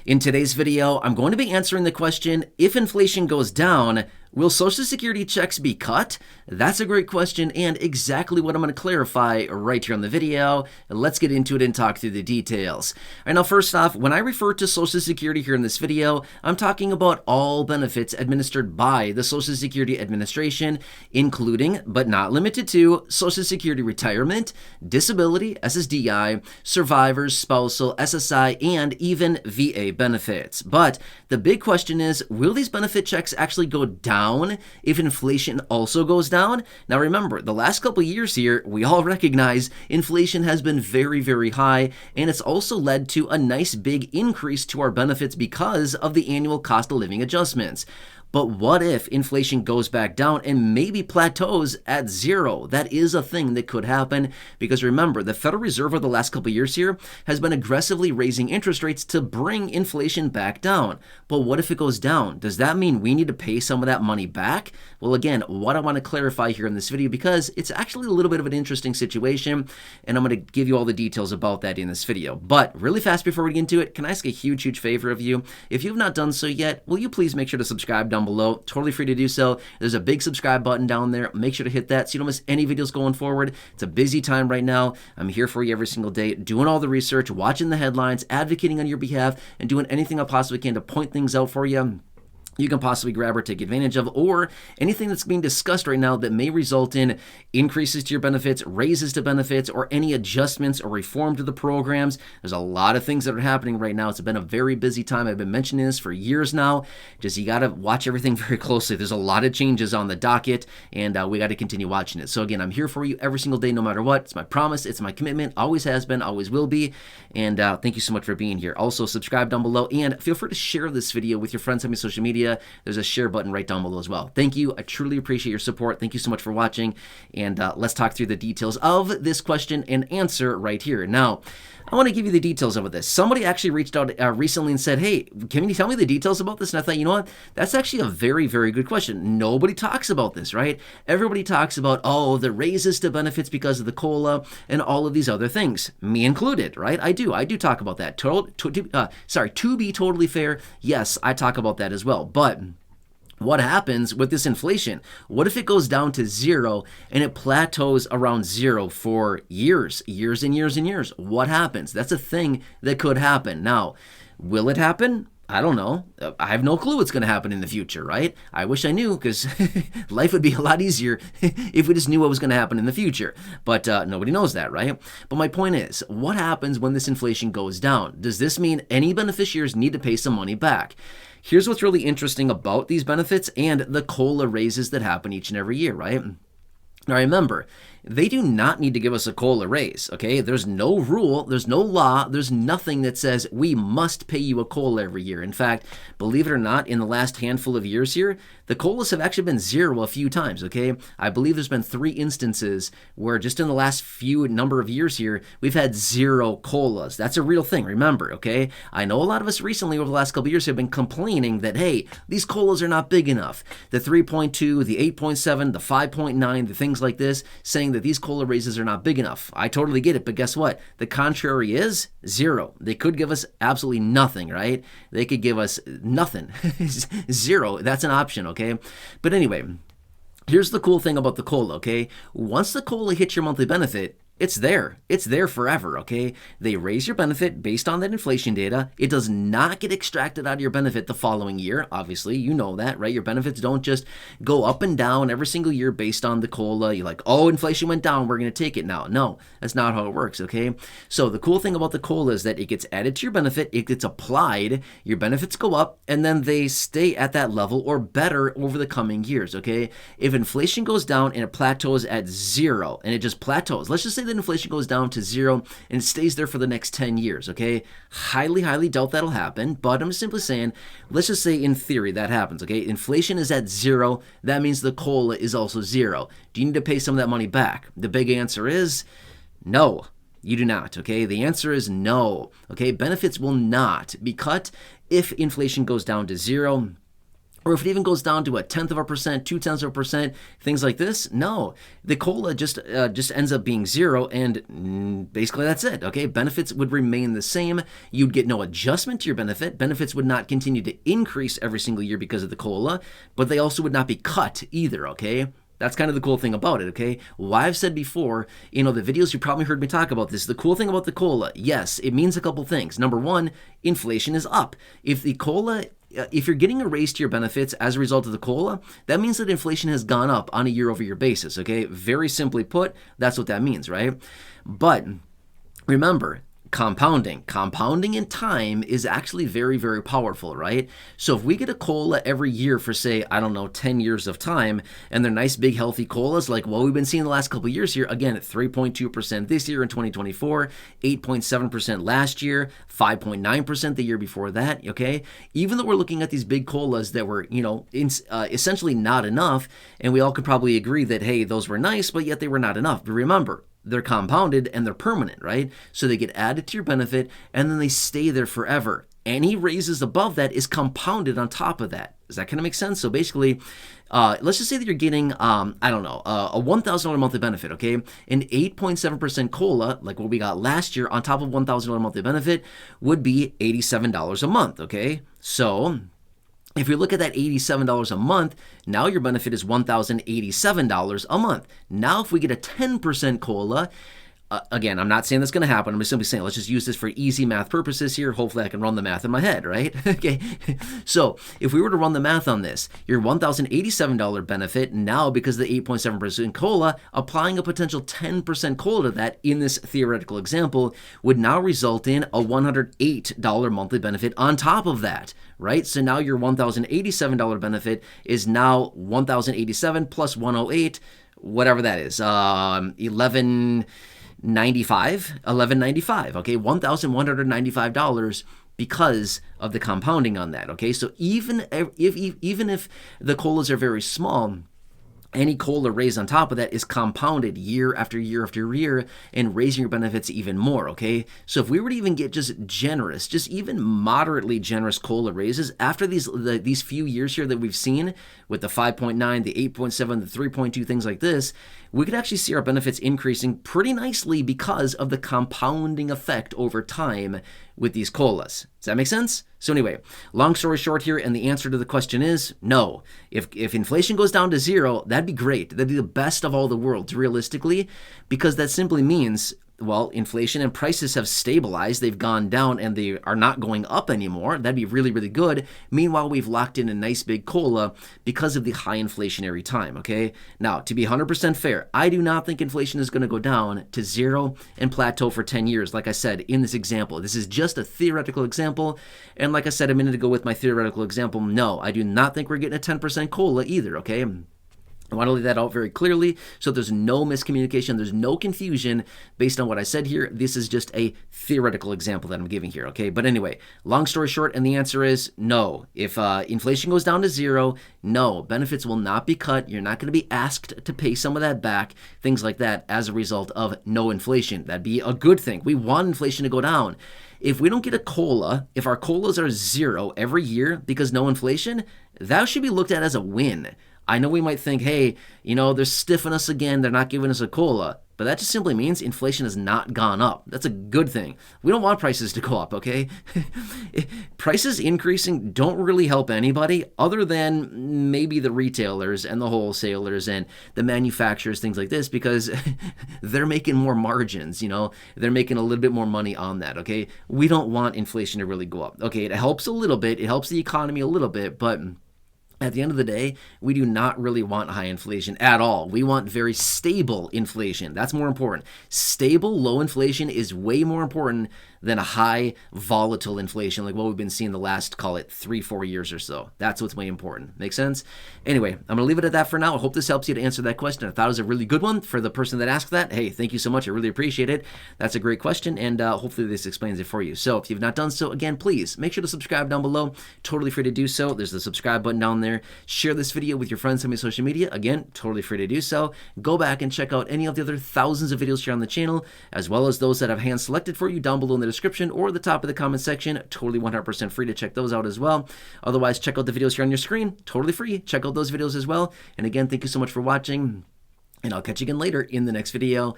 In today's video, I'm going to be answering the question, if inflation goes down, will Social Security checks be cut? That's a great question and exactly what I'm going to clarify right here on the video. Let's get into it and talk through the details. All right, now first off, when I refer to Social Security here in this video, I'm talking about all benefits administered by the Social Security Administration, including but not limited to Social Security retirement, disability, SSDI, survivors, spousal, SSI, and even VA benefits. But the big question is, will these benefit checks actually go down if inflation also goes down? Now remember, the last couple of years here, we all recognize inflation has been very, very high, and it's also led to a nice big increase to our benefits because of the annual cost of living adjustments. But what if inflation goes back down and maybe plateaus at zero? That is a thing that could happen because remember, the Federal Reserve over the last couple of years here has been aggressively raising interest rates to bring inflation back down. But what if it goes down? Does that mean we need to pay some of that money back? Well, again, what I want to clarify here in this video, because it's actually a little bit of an interesting situation, and I'm going to give you all the details about that in this video. But really fast before we get into it, can I ask a huge, huge favor of you? If you've not done so yet, will you please make sure to subscribe down below? Totally free to do so. There's a big subscribe button down there. Make sure to hit that so you don't miss any videos going forward. It's a busy time right now. I'm here for you every single day, doing all the research, watching the headlines, advocating on your behalf, and doing anything I possibly can to point things out for you you can possibly grab or take advantage of, or anything that's being discussed right now that may result in increases to your benefits, raises to benefits, or any adjustments or reform to the programs. There's a lot of things that are happening right now. It's been a very busy time. I've been mentioning this for years now. Just you got to watch everything very closely. There's a lot of changes on the docket, and we got to continue watching it. So again, I'm here for you every single day, no matter what. It's my promise. It's my commitment. Always has been, always will be. And thank you so much for being here. Also, subscribe down below, and feel free to share this video with your friends on social media. There's a share button right down below as well. Thank you. I truly appreciate your support. Thank you so much for watching. And let's talk through the details of this question and answer right here. Now, I want to give you the details of this. Somebody actually reached out recently and said, hey, can you tell me the details about this? And I thought, you know what? That's actually a very, very good question. Nobody talks about this, right? Everybody talks about, oh, the raises to benefits because of the COLA and all of these other things, me included, right? I do talk about that. To be totally fair, yes, I talk about that as well. But what happens with this inflation? What if it goes down to zero and it plateaus around zero for years and years and years? What happens? That's a thing that could happen. Now, will it happen? I don't know. I have no clue what's going to happen in the future, right? I wish I knew, because life would be a lot easier if we just knew what was going to happen in the future. But nobody knows that, right? But my point is, what happens when this inflation goes down? Does this mean any beneficiaries need to pay some money back? Here's what's really interesting about these benefits and the COLA raises that happen each and every year, right? Now remember, they do not need to give us a COLA raise, okay? There's no rule, there's no law, there's nothing that says we must pay you a COLA every year. In fact, believe it or not, in the last handful of years here, the COLAs have actually been zero a few times, okay? I believe there's been 3 instances where just in the last few number of years here, we've had 0 COLAs. That's a real thing, remember, okay? I know a lot of us recently over the last couple of years have been complaining that, hey, these COLAs are not big enough. The 3.2, the 8.7, the 5.9, the things like this, saying that these COLA raises are not big enough. I totally get it, but guess what? The contrary is 0. They could give us absolutely nothing, right? They could give us nothing. 0. That's an option, okay? But anyway, here's the cool thing about the COLA, okay? Once the COLA hits your monthly benefit, it's there. It's there forever, okay? They raise your benefit based on that inflation data. It does not get extracted out of your benefit the following year. Obviously, you know that, right? Your benefits don't just go up and down every single year based on the COLA. You're like, oh, inflation went down, we're going to take it now. No, that's not how it works, okay? So the cool thing about the COLA is that it gets added to your benefit, it gets applied, your benefits go up, and then they stay at that level or better over the coming years, okay? If inflation goes down and it plateaus at 0, and it just plateaus, let's just say that inflation goes down to 0 and it stays there for the next 10 years, okay? Highly, highly doubt that'll happen, but I'm simply saying, let's just say in theory that happens, okay? Inflation is at 0, that means the COLA is also 0. Do you need to pay some of that money back? The big answer is no. You do not, okay? The answer is no, okay? Benefits will not be cut if inflation goes down to 0. or if it even goes down to 0.1%, 0.2%, things like this, no, the COLA just ends up being zero, and basically that's it. Okay, benefits would remain the same. You'd get no adjustment to your benefit. Benefits would not continue to increase every single year because of the COLA, but they also would not be cut either. Okay. That's kind of the cool thing about it, okay? Why I've said before, the videos you probably heard me talk about this. The cool thing about the COLA, yes, it means a couple things. Number one, inflation is up. If the COLA, if you're getting a raise to your benefits as a result of the COLA, that means that inflation has gone up on a year-over-year basis, okay? Very simply put, that's what that means, right? But remember, compounding in time is actually very, very powerful, right? So if we get a COLA every year for, say, I don't know, 10 years of time, and they're nice, big, healthy COLAs like what we've been seeing the last couple of years here, again, at 3.2% this year in 2024, 8.7% last year, 5.9% the year before that, okay? Even though we're looking at these big COLAs that were, essentially not enough, and we all could probably agree that, hey, those were nice, but yet they were not enough. But remember, they're compounded and they're permanent, right? So they get added to your benefit and then they stay there forever. Any raises above that is compounded on top of that. Does that kind of make sense? So basically, let's just say that you're getting, a $1,000 monthly benefit, okay? An 8.7% COLA, like what we got last year, on top of $1,000 monthly benefit would be $87 a month, okay? So if you look at that $87 a month, now your benefit is $1,087 a month. Now, if we get a 10% COLA, again, I'm not saying that's going to happen. I'm just simply saying, let's just use this for easy math purposes here. Hopefully I can run the math in my head, right? Okay. So if we were to run the math on this, your $1,087 benefit now, because of the 8.7% COLA, applying a potential 10% COLA to that in this theoretical example would now result in a $108 monthly benefit on top of that, right? So now your $1,087 benefit is now $1,087 plus 108, whatever that is, $1195, okay, $1,195 because of the compounding on that, okay? So even if the COLAs are very small, any COLA raise on top of that is compounded year after year after year and raising your benefits even more, okay? So if we were to even get just generous, just even moderately generous COLA raises after these few years here that we've seen with the 5.9, the 8.7, the 3.2, things like this, we could actually see our benefits increasing pretty nicely because of the compounding effect over time with these COLAs. Does that make sense? So anyway, long story short here, and the answer to the question is no. If inflation goes down to zero, that'd be great. That'd be the best of all the worlds, realistically, because that simply means, well, inflation and prices have stabilized. They've gone down and they are not going up anymore. That'd be really, really good. Meanwhile, we've locked in a nice big COLA because of the high inflationary time, okay? Now, to be 100% fair, I do not think inflation is going to go down to zero and plateau for 10 years, like I said in this example. This is just a theoretical example. And like I said a minute ago with my theoretical example, no, I do not think we're getting a 10% COLA either, okay? I want to lay that out very clearly so there's no miscommunication, there's no confusion based on what I said here. This is just a theoretical example that I'm giving here, okay? But anyway, long story short, and the answer is no. If inflation goes down to zero, no, benefits will not be cut. You're not going to be asked to pay some of that back, things like that, as a result of no inflation. That'd be a good thing. We want inflation to go down. If we don't get a COLA, if our COLAs are zero every year because no inflation, that should be looked at as a win. I know we might think, hey, they're stiffing us again. They're not giving us a COLA. But that just simply means inflation has not gone up. That's a good thing. We don't want prices to go up, okay? Prices increasing don't really help anybody other than maybe the retailers and the wholesalers and the manufacturers, things like this, because they're making more margins, They're making a little bit more money on that, okay? We don't want inflation to really go up. Okay, it helps a little bit. It helps the economy a little bit, but at the end of the day, we do not really want high inflation at all. We want very stable inflation. That's more important. Stable, low inflation is way more important than a high, volatile inflation like what we've been seeing the last, call it 3-4 years or so. That's what's way important. Make sense? Anyway, I'm going to leave it at that for now. I hope this helps you to answer that question. I thought it was a really good one for the person that asked that. Hey, thank you so much. I really appreciate it. That's a great question, and hopefully this explains it for you. So if you've not done so, again, please make sure to subscribe down below. Totally free to do so. There's the subscribe button down there. Share this video with your friends on my social media. Again, totally free to do so. Go back and check out any of the other thousands of videos here on the channel, as well as those that I've hand selected for you down below in the description or the top of the comment section. Totally 100% free to check those out as well. Otherwise, check out the videos here on your screen. Totally free. Check out those videos as well. And again, thank you so much for watching, and I'll catch you again later in the next video.